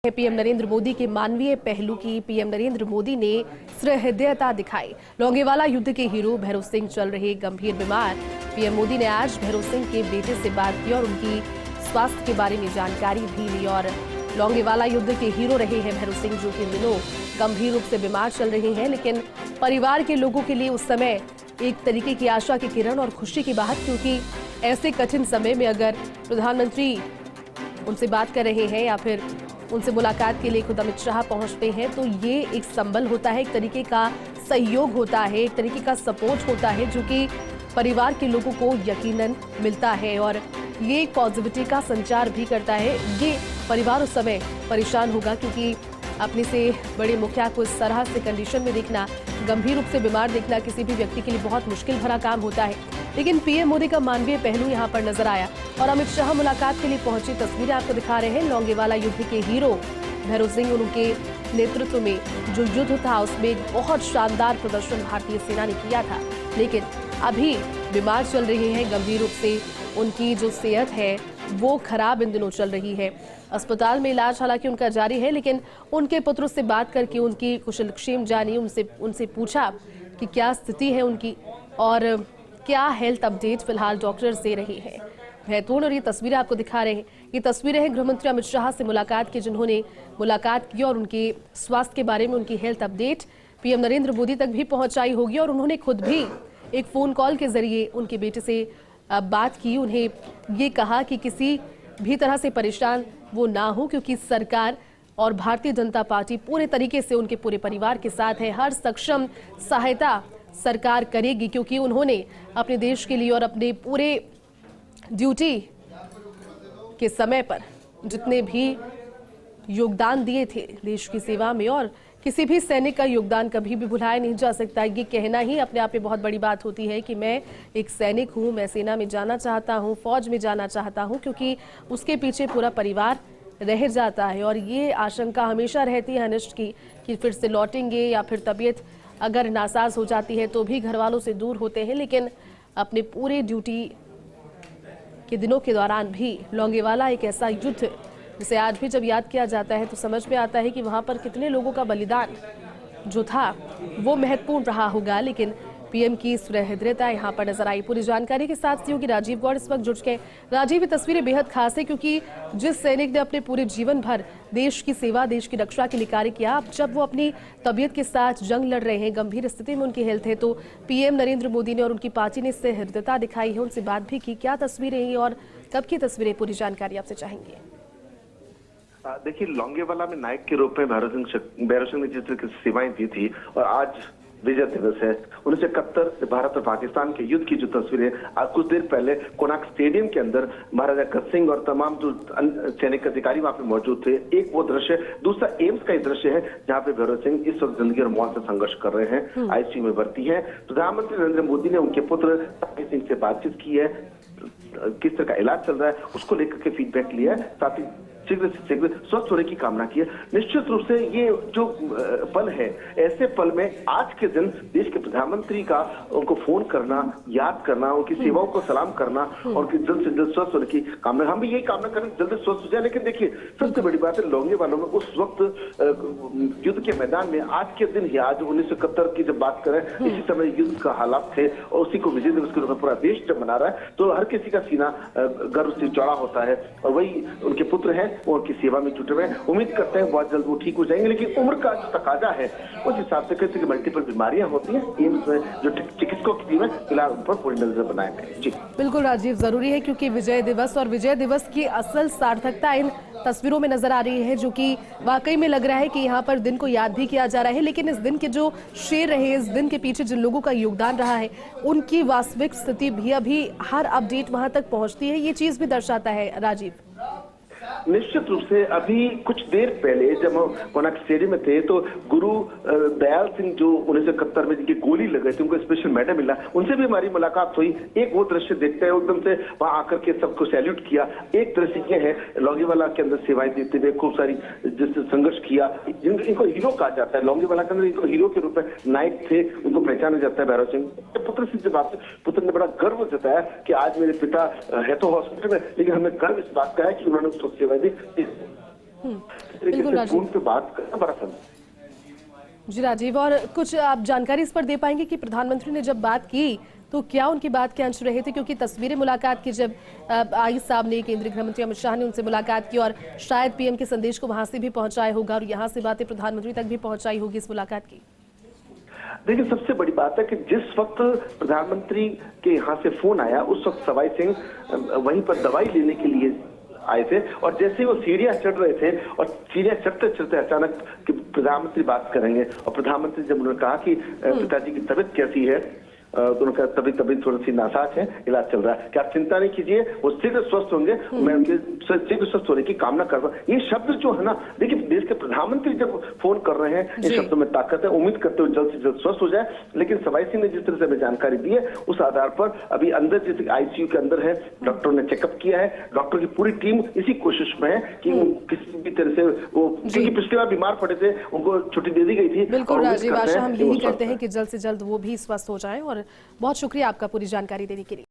PM Narendra Modi के मानवीय पहलू की पीएम नरेंद्र मोदी ने सहृदयता दिखाई। लौंगेवाला युद्ध के हीरो भैरव सिंह चल रहे गंभीर बीमार। पीएम मोदी ने आज भैरव सिंह के बेटे से बात की और उनकी स्वास्थ्य के बारे में जानकारी भी ली। और लौंगेवाला युद्ध के हीरो रहे हैं भैरव सिंह, जो कि इन दिनों गंभीर रूप से बीमार चल रहे हैं, लेकिन परिवार के लोगों के लिए उस समय एक तरीके की आशा की किरण और खुशी की बात, क्योंकि ऐसे कठिन समय में अगर प्रधानमंत्री उनसे बात कर रहे हैं या फिर उनसे मुलाकात के लिए खुद अमित शाह पहुंचते हैं, तो ये एक संबल होता है, एक तरीके का सहयोग होता है, एक तरीके का सपोर्ट होता है, जो कि परिवार के लोगों को यकीनन मिलता है और ये पॉजिटिविटी का संचार भी करता है। ये परिवार उस समय परेशान होगा, क्योंकि अपने से बड़े मुखिया को इस तरह से कंडीशन में देखना, गंभीर रूप से बीमार देखना किसी भी व्यक्ति के लिए बहुत मुश्किल भरा काम होता है। लेकिन पीएम मोदी का मानवीय पहलू यहां पर नजर आया और अमित शाह मुलाकात के लिए पहुंची। तस्वीरें आपको दिखा रहे हैं। लौंगेवाला युद्ध के हीरो भैरव सिंह, उनके नेतृत्व में जो युद्ध था उसमें एक बहुत शानदार प्रदर्शन भारतीय सेना ने किया था, लेकिन अभी बीमार चल रहे हैं गंभीर रूप से। उनकी जो सेहत है वो खराब इन दिनों चल रही है। अस्पताल में इलाज हालांकि उनका जारी है, लेकिन उनके पुत्र से बात करके उनकी कुशलक्षेम जानी, उनसे पूछा कि क्या स्थिति है उनकी और क्या हेल्थ अपडेट फिलहाल डॉक्टर दे रहे हैं। महत्वपूर्ण और ये तस्वीरें आपको दिखा रहे हैं। ये तस्वीरें हैं गृहमंत्री अमित शाह से मुलाकात की, जिन्होंने मुलाकात की और उनके स्वास्थ्य के बारे में, उनकी health update PM Narendra Modi तक भी पहुंचाई होगी। और उन्होंने खुद भी एक फोन कॉल के जरिए उनके बेटे से बात की। उन्हें ये कहा कि किसी भी तरह से परेशान वो ना हो, क्योंकि सरकार और भारतीय जनता पार्टी पूरे तरीके से उनके पूरे परिवार के साथ है। हर सक्षम सहायता सरकार करेगी, क्योंकि उन्होंने अपने देश के लिए और अपने पूरे ड्यूटी के समय पर जितने भी योगदान दिए थे देश की सेवा में, और किसी भी सैनिक का योगदान कभी भी भुलाया नहीं जा सकता। ये कहना ही अपने आप में बहुत बड़ी बात होती है कि मैं एक सैनिक हूँ, मैं सेना में जाना चाहता हूँ, फौज में जाना चाहता हूँ, क्योंकि उसके पीछे पूरा परिवार रह जाता है। और ये आशंका हमेशा रहती है अनिष्ट की कि फिर से लौटेंगे या फिर तबीयत अगर नासाज हो जाती है तो भी घर वालों से दूर होते हैं। लेकिन अपने पूरे ड्यूटी के दिनों के दौरान भी लौंगेवाला एक ऐसा युद्ध जिसे आज भी जब याद किया जाता है तो समझ में आता है कि वहां पर कितने लोगों का बलिदान जो था वो महत्वपूर्ण रहा होगा। लेकिन पीएम की सहृदयता यहां पर नजर आई। पूरी जानकारी के साथ सहयोगी राजीव गौड़ इस वक्त जुड़ गए। राजीव, ये तस्वीरें बेहद खास है, क्योंकि जिस सैनिक ने अपने पूरे जीवन भर देश की सेवा, देश की रक्षा के लिए कार्य किया, अब जब वो अपनी तबीयत के साथ जंग लड़ रहे हैं, गंभीर स्थिति में उनकी हेल्थ है, तो पीएम नरेंद्र मोदी ने और उनकी पार्टी ने सहृदयता दिखाई है, उनसे बात भी की। क्या तस्वीरें हैं और कब की तस्वीरें, पूरी जानकारी आपसे चाहेंगे। देखिए, लौंगेवाला में नायक के रूप में भैरव सिंह ने जिस तरह की सेवाएं दी थी, और आज विजय दिवस है 1971 भारत और पाकिस्तान के युद्ध की जो तस्वीरें आज कुछ देर पहले कोणार्क स्टेडियम के अंदर महाराजा कत सिंह और तमाम जो सैनिक अधिकारी वहां पे मौजूद थे, एक वो दृश्य, दूसरा एम्स का दृश्य है जहां पे भैरव सिंह इस वक्त जिंदगी और मौत से संघर्ष कर रहे हैं, आईसीयू में भर्ती है। प्रधानमंत्री नरेंद्र मोदी ने उनके पुत्र संजय सिंह से बातचीत की है, किस तरह का इलाज चल रहा है उसको लेकर के फीडबैक लिया है, साथ ही शीघ्र से शीघ्र स्वस्थ होने की कामना की है। निश्चित रूप से ये जो पल है, ऐसे पल में आज के दिन देश के प्रधानमंत्री का उनको फोन करना, याद करना, उनकी सेवाओं को सलाम करना और जल्द से जल्द स्वस्थ होने की कामना, हम भी यही कामना करें जल्दी स्वस्थ हो जाए। लेकिन देखिए, सबसे बड़ी बात है लौंगेवालों में उस वक्त युद्ध के मैदान में आज के दिन ही, आज 1971 की जब बात करें, इसी समय युद्ध का हालात थे और उसी को विजय दिवस के रूप में पूरा देश जब मना रहा है, तो हर किसी का सीना गर्व से चौड़ा होता है। और वही उनके पुत्र हैं, वो उनकी सेवा में जुटे हुए हैं। उम्मीद करते हैं बहुत जल्द वो ठीक हो जाएंगे, लेकिन उम्र का जो तकाजा है उस हिसाब से किसी की मल्टीपल बीमारियां होती हैं। एम्स में जो चिकित्सकों की टीम है फिलहाल उन पर पूरी नजर बनाए गए। जी बिल्कुल राजीव, जरूरी है, क्योंकि विजय दिवस और विजय दिवस की असल सार्थकता इन तस्वीरों में नजर आ रही है, जो कि वाकई में लग रहा है कि यहाँ पर दिन को याद भी किया जा रहा है। लेकिन इस दिन के जो शेर रहे, इस दिन के पीछे जिन लोगों का योगदान रहा है, उनकी वास्तविक स्थिति भी अभी हर अपडेट वहां तक पहुंचती है, ये चीज भी दर्शाता है राजीव। निश्चित रूप से अभी कुछ देर पहले जब हम कोणार्क स्टेडियम में थे तो गुरु दयाल सिंह जो 1971 में जिनकी गोली लग गई थी, उनको स्पेशल मेडल मिला, उनसे भी हमारी मुलाकात हुई। एक वो दृश्य देखते हैं, एकदम से वहां आकर के सबको सैल्यूट किया। एक दृश्य ये है, लौंगेवाला के अंदर सेवाएं देते हुए खूब सारी जिससे संघर्ष किया, इनको हीरो कहा जाता है। लौंगेवाला के अंदर इनको हीरो के रूप में नायक थे, उनको पहचाना जाता है भैरव सिंह। पुत्र से जब आपसे पुत्र ने बड़ा गर्व जताया कि आज मेरे पिता है तो हॉस्पिटल में, लेकिन हमें गर्व इस बात का है कि उन्होंने उसको सेवा दी। बिल्कुल राजीव। फोन पे बात करना बड़ा संभव। जी राजीव, और कुछ आप जानकारी इस पर दे पाएंगे कि प्रधानमंत्री ने जब बात की तो क्या उनकी बात के अंश रहे थे, क्योंकि तस्वीरें मुलाकात की जब आई सामने, केंद्रीय गृह मंत्री अमित शाह ने उनसे मुलाकात की और शायद पीएम के संदेश को वहां से भी पहुंचाया होगा और यहां से बातें प्रधानमंत्री तक भी पहुंचाई होगी इस मुलाकात की। देखिए, सबसे बड़ी बात है कि जिस वक्त प्रधानमंत्री के यहाँ से फोन आया उस वक्त सवाई सिंह वहीं पर दवाई लेने के लिए आए थे, और जैसे ही वो सीढ़ियां चढ़ रहे थे और सीढ़ियां चढ़ते चढ़ते अचानक कि प्रधानमंत्री बात करेंगे, और प्रधानमंत्री जब उन्होंने कहा कि पिताजी की तबीयत कैसी है, तो उन्होंने कहा तबीयत थोड़ी सी नासाज है, इलाज चल रहा है, क्या आप चिंता नहीं कीजिए, वो शीघ्र स्वस्थ होंगे, मैं उनके शीघ्र स्वस्थ होने की कामना करता हूँ। ये शब्द जो है ना, देखिए देश के प्रधानमंत्री जब फोन कर रहे हैं, इन शब्दों में ताकत है। उम्मीद करते हुए जल्द से जल्द स्वस्थ हो जाए। लेकिन सवाई सिंह ने जिस तरह से हमें जानकारी दी है उस आधार पर अभी अंदर जैसे आईसीयू के अंदर है, डॉक्टर ने चेकअप किया है, डॉक्टर की पूरी टीम इसी कोशिश में है कि वो किसी भी तरह से वो, क्योंकि पिछली बार बीमार पड़े थे, उनको छुट्टी दे दी गई थी। बिल्कुल राजीव, आशा हम यही करते हैं कि जल्द से जल्द वो भी स्वस्थ हो जाएं, और बहुत शुक्रिया आपका पूरी जानकारी देने के लिए।